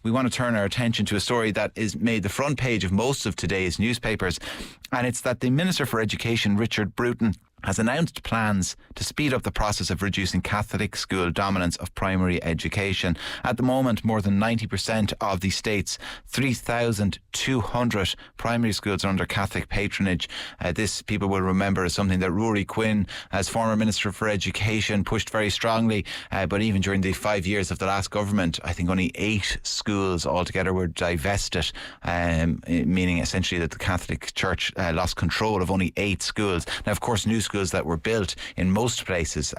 we want to turn our attention to a story that is made the front page of most of today's newspapers, and it's that the Minister for Education, Richard Bruton, has announced plans to speed up the process of reducing Catholic school dominance of primary education. At the moment, more than 90% of the state's 3,200 primary schools are under Catholic patronage. This, people will remember, is something that Rory Quinn, as former Minister for Education, pushed very strongly. But even during the 5 years of the last government, I think only 8 schools altogether were divested, meaning essentially that the Catholic Church lost control of only 8 schools. Now, of course, new schools that were built in most places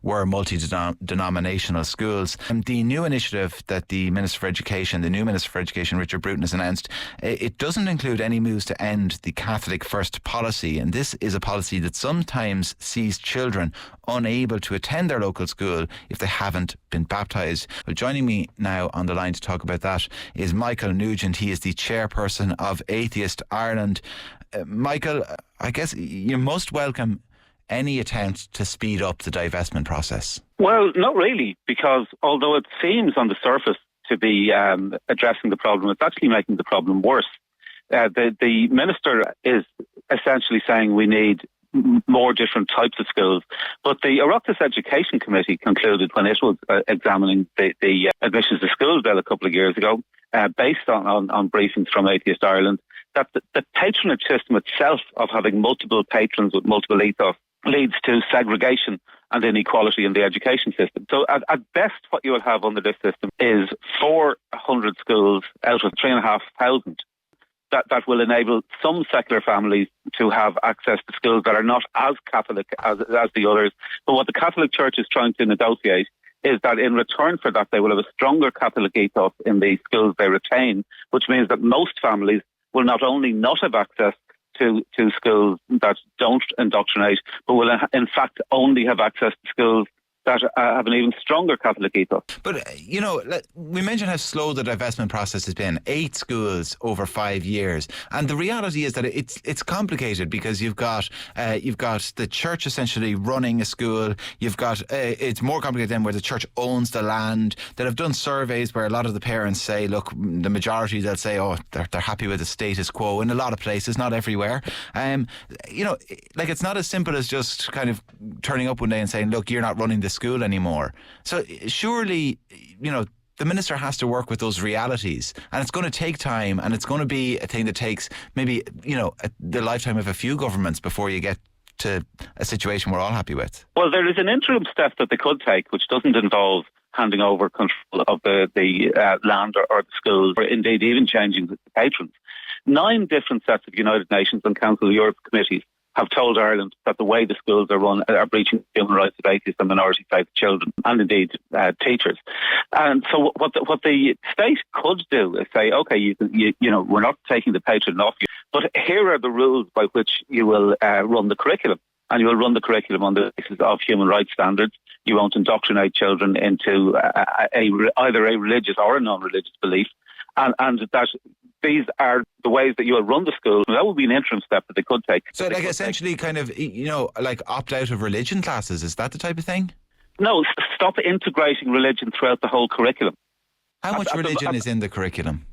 were multi-denominational schools. The new initiative that the new Minister for Education, Richard Bruton, has announced, it doesn't include any moves to end the Catholic First policy, and this is a policy that sometimes sees children unable to attend their local school if they haven't been baptised. Well, joining me now on the line to talk about that is Michael Nugent. He is the chairperson of Atheist Ireland. Michael, I guess you must welcome any attempt to speed up the divestment process. Well, not really, because although it seems on the surface to be addressing the problem, it's actually making the problem worse. The minister is essentially saying we need more different types of schools. But the Oireachtas Education Committee concluded when it was examining the admissions to schools bill a couple of years ago, based on briefings from Atheist Ireland, that the patronage system itself of having multiple patrons with multiple ethos leads to segregation and inequality in the education system. So at best what you will have under this system is 400 schools out of 3,500 that will enable some secular families to have access to schools that are not as Catholic as the others. But what the Catholic Church is trying to negotiate is that in return for that, they will have a stronger Catholic ethos in the schools they retain, which means that most families will not only not have access to schools that don't indoctrinate, but will in fact only have access to schools that have an even stronger Catholic ethos. But, we mentioned how slow the divestment process has been. 8 schools over 5 years. And the reality is that it's complicated because you've got the church essentially running a school. You've got, it's more complicated than where the church owns the land. That have done surveys where a lot of the parents say, look, the majority, they'll say, they're happy with the status quo in a lot of places, not everywhere. It's not as simple as just kind of turning up one day and saying, look, you're not running the school anymore. So surely, the minister has to work with those realities, and it's going to take time, and it's going to be a thing that takes maybe, the lifetime of a few governments before you get to a situation we're all happy with. Well, there is an interim step that they could take, which doesn't involve handing over control of the land or the schools, or indeed even changing the patrons. 9 different sets of United Nations and Council of Europe committees have told Ireland that the way the schools are run are breaching human rights of atheists and minority faith children, and indeed teachers. And so what the state could do is say, okay, we're not taking the patron off you, but here are the rules by which you will run the curriculum. And you will run the curriculum on the basis of human rights standards. You won't indoctrinate children into either a religious or a non-religious belief. And that these are the ways that you will run the school. That would be an interim step that they could take. So essentially kind of, opt out of religion classes. Is that the type of thing? No, stop integrating religion throughout the whole curriculum. How much religion is in the curriculum?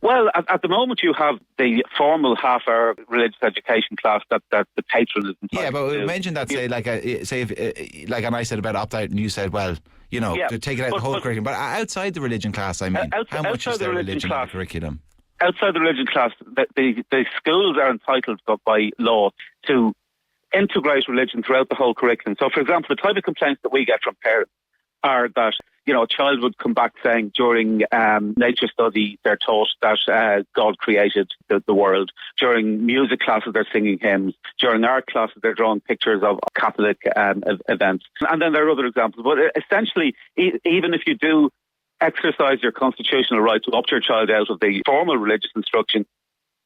Well, at the moment you have the formal half-hour religious education class that the patron is entitled to. Yeah, but we mentioned that, and I said about opt-out, and you said, well, to take it out of the whole curriculum. But outside the religion class, how much is there religion in the curriculum? Outside the religion class, the schools are entitled by law to integrate religion throughout the whole curriculum. So, for example, the type of complaints that we get from parents are that, a child would come back saying during nature study they're taught that God created the world. During music classes they're singing hymns. During art classes they're drawing pictures of Catholic events. And then there are other examples. But essentially, even if you do exercise your constitutional right to opt your child out of the formal religious instruction,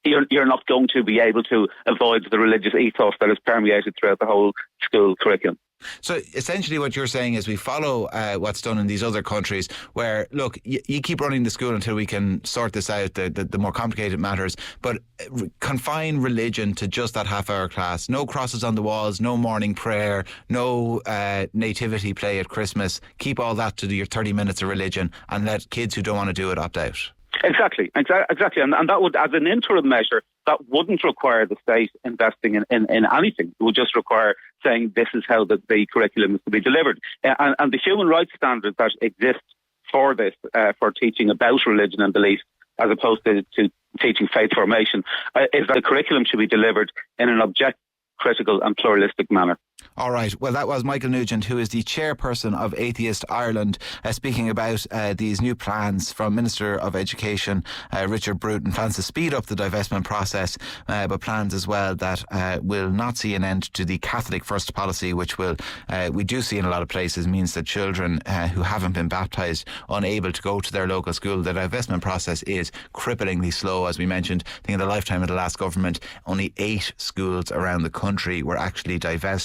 you're not going to be able to avoid the religious ethos that is permeated throughout the whole school curriculum. So essentially what you're saying is we follow what's done in these other countries where, look, you keep running the school until we can sort this out, the more complicated matters, but confine religion to just that half-hour class. No crosses on the walls, no morning prayer, no nativity play at Christmas. Keep all that to your 30 minutes of religion and let kids who don't want to do it opt out. Exactly. And that would, as an interim measure, that wouldn't require the state investing in anything. It would just require saying this is how the curriculum is to be delivered. And the human rights standards that exist for this, for teaching about religion and belief, as opposed to teaching faith formation, is that the curriculum should be delivered in an objective, critical and pluralistic manner. All right. Well, that was Michael Nugent, who is the chairperson of Atheist Ireland, speaking about these new plans from Minister of Education Richard Bruton. Plans to speed up the divestment process, but plans as well that will not see an end to the Catholic First policy, which will we do see in a lot of places means that children who haven't been baptised unable to go to their local school. The divestment process is cripplingly slow, as we mentioned. I think in the lifetime of the last government, only 8 schools around the country were actually divested.